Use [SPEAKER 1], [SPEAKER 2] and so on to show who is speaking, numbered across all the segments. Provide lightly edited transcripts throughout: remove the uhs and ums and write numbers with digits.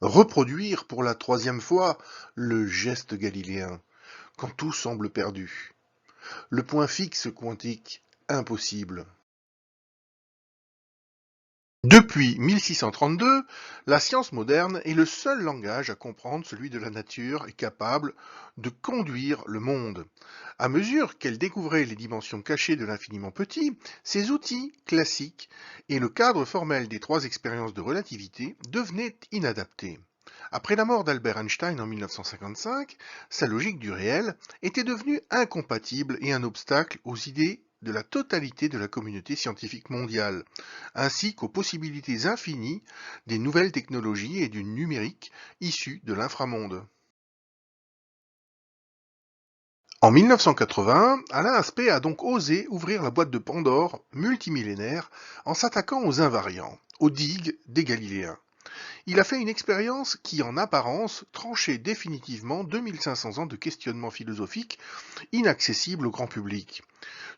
[SPEAKER 1] Reproduire pour la troisième fois le geste galiléen, quand tout semble perdu. Le point fixe quantique, impossible. Depuis 1632, la science moderne est le seul langage à comprendre celui de la nature et capable de conduire le monde. À mesure qu'elle découvrait les dimensions cachées de l'infiniment petit, ses outils classiques et le cadre formel des trois expériences de relativité devenaient inadaptés. Après la mort d'Albert Einstein en 1955, sa logique du réel était devenue incompatible et un obstacle aux idées de la totalité de la communauté scientifique mondiale, ainsi qu'aux possibilités infinies des nouvelles technologies et du numérique issus de l'inframonde. En 1981, Alain Aspect a donc osé ouvrir la boîte de Pandore multimillénaire en s'attaquant aux invariants, aux digues des Galiléens. Il a fait une expérience qui, en apparence, tranchait définitivement 2500 ans de questionnement philosophique inaccessible au grand public,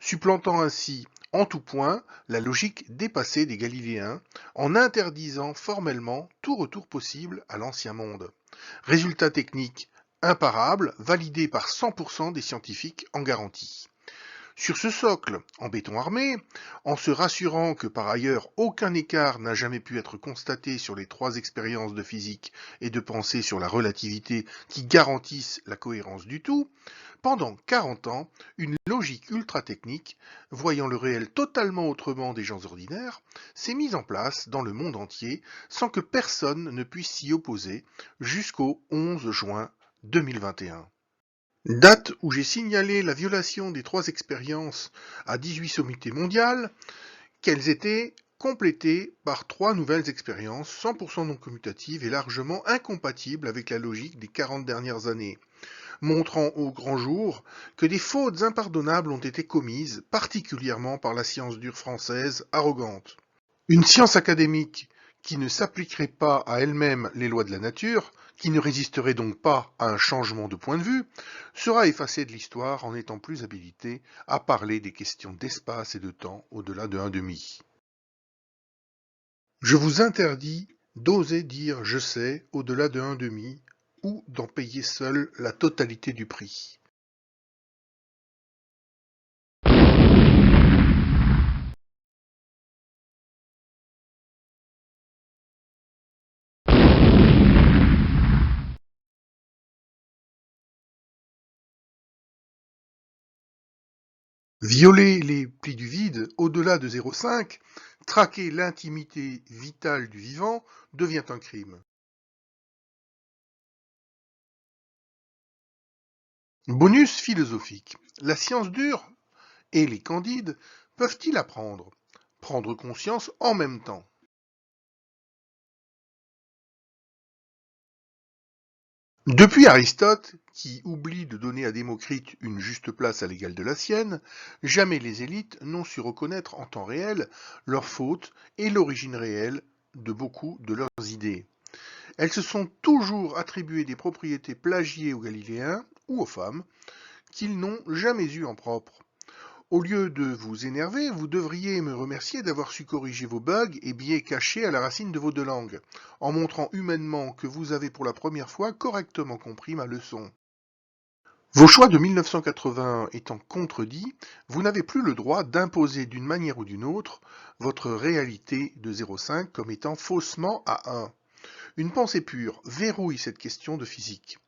[SPEAKER 1] supplantant ainsi en tout point la logique dépassée des Galiléens, en interdisant formellement tout retour possible à l'ancien monde. Résultat technique imparable, validé par 100% des scientifiques en garantie. Sur ce socle, en béton armé, en se rassurant que par ailleurs aucun écart n'a jamais pu être constaté sur les trois expériences de physique et de pensée sur la relativité qui garantissent la cohérence du tout, pendant 40 ans, une logique ultra-technique, voyant le réel totalement autrement des gens ordinaires, s'est mise en place dans le monde entier sans que personne ne puisse s'y opposer jusqu'au 11 juin 2021. Date où j'ai signalé la violation des trois expériences à 18 sommités mondiales, qu'elles étaient complétées par trois nouvelles expériences 100% non commutatives et largement incompatibles avec la logique des 40 dernières années, montrant au grand jour que des fautes impardonnables ont été commises, particulièrement par la science dure française arrogante. Une science académique qui ne s'appliquerait pas à elle-même les lois de la nature, qui ne résisterait donc pas à un changement de point de vue, sera effacée de l'histoire en n'étant plus habilitée à parler des questions d'espace et de temps au-delà de 1,5. Je vous interdis d'oser dire je sais au-delà de 1,5 ou d'en payer seul la totalité du prix. Violer les plis du vide au-delà de 0,5, traquer l'intimité vitale du vivant, devient un crime. Bonus philosophique. La science dure et les candides peuvent-ils apprendre, prendre conscience en même temps? Depuis Aristote, qui oublie de donner à Démocrite une juste place à l'égal de la sienne, jamais les élites n'ont su reconnaître en temps réel leurs fautes et l'origine réelle de beaucoup de leurs idées. Elles se sont toujours attribué des propriétés plagiées aux Galiléens ou aux femmes qu'ils n'ont jamais eues en propre. Au lieu de vous énerver, vous devriez me remercier d'avoir su corriger vos bugs et biais cachés à la racine de vos deux langues, en montrant humainement que vous avez pour la première fois correctement compris ma leçon. Vos choix de 1980 étant contredits, vous n'avez plus le droit d'imposer d'une manière ou d'une autre votre réalité de 0,5 comme étant faussement à 1. Une pensée pure verrouille cette question de physique.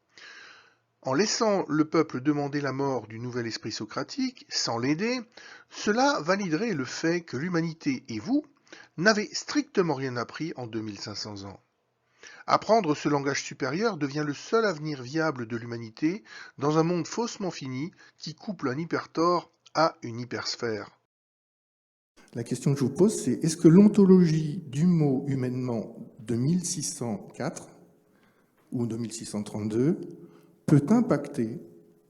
[SPEAKER 1] En laissant le peuple demander la mort du nouvel esprit socratique, sans l'aider, cela validerait le fait que l'humanité et vous n'avez strictement rien appris en 2500 ans. Apprendre ce langage supérieur devient le seul avenir viable de l'humanité dans un monde faussement fini qui couple un hypertor à une hypersphère.
[SPEAKER 2] La question que je vous pose, c'est est-ce que l'ontologie du mot humainement de 1604 ou de 1632 peut impacter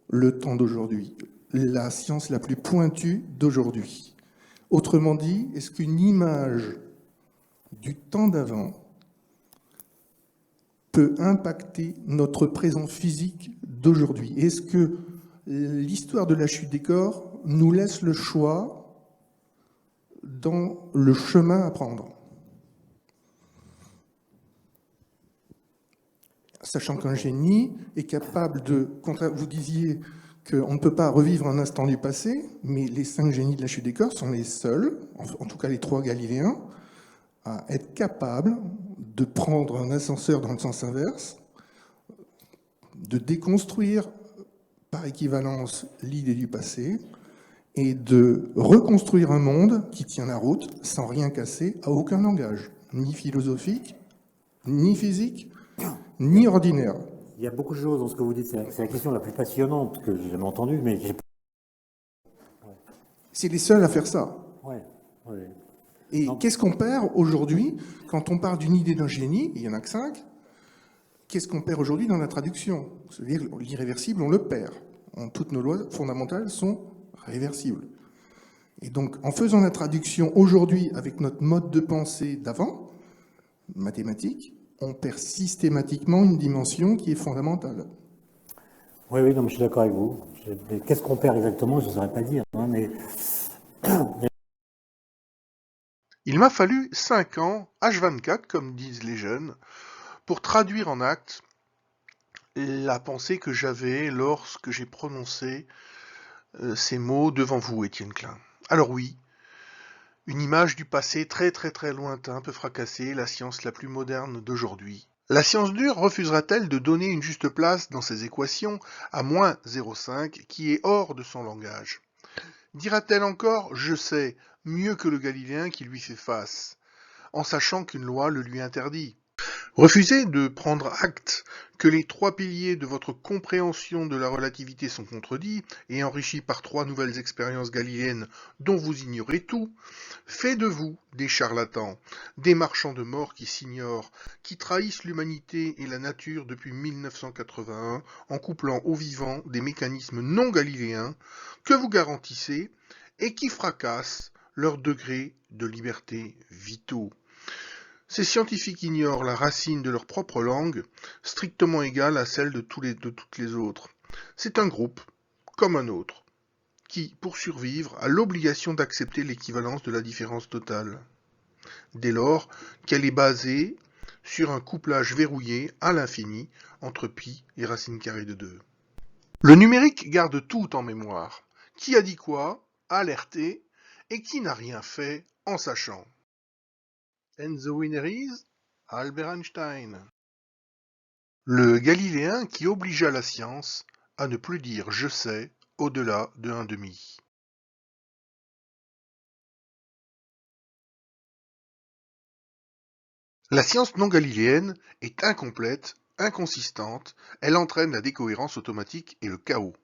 [SPEAKER 2] le temps d'aujourd'hui, la science la plus pointue d'aujourd'hui? Autrement dit, est-ce qu'une image du temps d'avant peut impacter notre présent physique d'aujourd'hui? Est-ce que l'histoire de la chute des corps nous laisse le choix dans le chemin à prendre? Sachant qu'un génie est capable de... Vous disiez qu'on ne peut pas revivre un instant du passé, mais les 5 génies de la chute des corps sont les seuls, en tout cas les 3 Galiléens, à être capables de prendre un ascenseur dans le sens inverse, de déconstruire par équivalence l'idée du passé et de reconstruire un monde qui tient la route sans rien casser à aucun langage, ni philosophique, ni physique, ni ordinaire.
[SPEAKER 3] Il y a beaucoup de choses dans ce que vous dites. C'est la question la plus passionnante que j'ai jamais entendue, mais
[SPEAKER 2] c'est les seuls à faire ça.
[SPEAKER 3] Ouais.
[SPEAKER 2] Et qu'est-ce qu'on perd aujourd'hui quand on parle d'une idée d'un génie, il n'y en a que 5, qu'est-ce qu'on perd aujourd'hui dans la traduction? C'est-à-dire l'irréversible, on le perd. Toutes nos lois fondamentales sont réversibles. Et donc, en faisant la traduction aujourd'hui avec notre mode de pensée d'avant, mathématique, on perd systématiquement une dimension qui est fondamentale.
[SPEAKER 3] Oui, non, mais je suis d'accord avec vous. Qu'est-ce qu'on perd exactement? Je ne saurais pas dire. Hein, mais...
[SPEAKER 1] Il m'a fallu 5 ans, H24, comme disent les jeunes, pour traduire en actes la pensée que j'avais lorsque j'ai prononcé ces mots devant vous, Étienne Klein. Alors oui, une image du passé très très très lointain peut fracasser la science la plus moderne d'aujourd'hui. La science dure refusera-t-elle de donner une juste place dans ses équations à moins 0,5 qui est hors de son langage? Dira-t-elle encore « je sais » mieux que le Galiléen qui lui fait face, en sachant qu'une loi le lui interdit? Refusez de prendre acte que les 3 piliers de votre compréhension de la relativité sont contredits et enrichis par 3 nouvelles expériences galiléennes dont vous ignorez tout, fait de vous des charlatans, des marchands de mort qui s'ignorent, qui trahissent l'humanité et la nature depuis 1981 en couplant aux vivants des mécanismes non galiléens que vous garantissez et qui fracassent leur degré de liberté vitaux. Ces scientifiques ignorent la racine de leur propre langue, strictement égale à celle de toutes les autres. C'est un groupe, comme un autre, qui, pour survivre, a l'obligation d'accepter l'équivalence de la différence totale. Dès lors qu'elle est basée sur un couplage verrouillé à l'infini entre pi et racine carrée de 2. Le numérique garde tout en mémoire. Qui a dit quoi, alerté, et qui n'a rien fait en sachant. And the winner is Albert Einstein. Le Galiléen qui obligea la science à ne plus dire « je sais » au-delà de 1/2. La science non galiléenne est incomplète, inconsistante, elle entraîne la décohérence automatique et le chaos.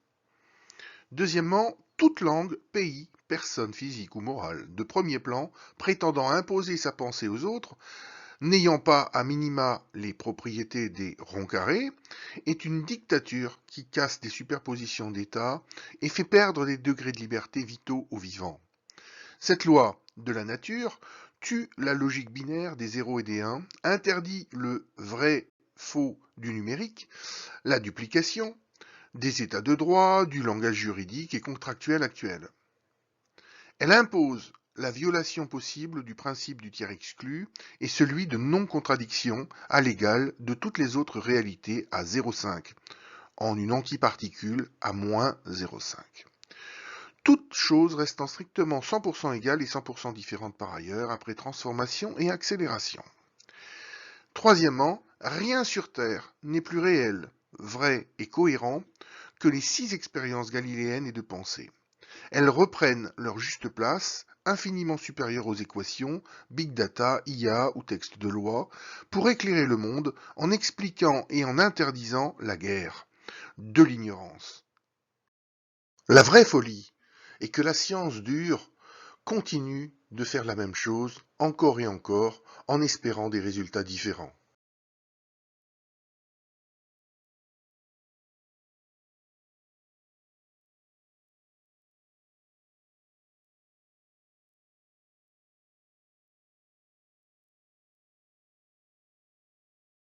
[SPEAKER 1] Deuxièmement, toute langue, pays, personne physique ou morale de premier plan prétendant imposer sa pensée aux autres, n'ayant pas à minima les propriétés des ronds carrés, est une dictature qui casse des superpositions d'États et fait perdre des degrés de liberté vitaux aux vivants. Cette loi de la nature tue la logique binaire des 0 et des 1, interdit le vrai-faux du numérique, la duplication, des états de droit, du langage juridique et contractuel actuel. Elle impose la violation possible du principe du tiers exclu et celui de non-contradiction à l'égal de toutes les autres réalités à 0,5, en une antiparticule à moins 0,5. Toutes choses restant strictement 100% égales et 100% différentes par ailleurs, après transformation et accélération. Troisièmement, rien sur Terre n'est plus réel, vrai et cohérent que les 6 expériences galiléennes et de pensée. Elles reprennent leur juste place, infiniment supérieure aux équations, big data, IA ou texte de loi, pour éclairer le monde en expliquant et en interdisant la guerre, de l'ignorance. La vraie folie est que la science dure continue de faire la même chose, encore et encore, en espérant des résultats différents.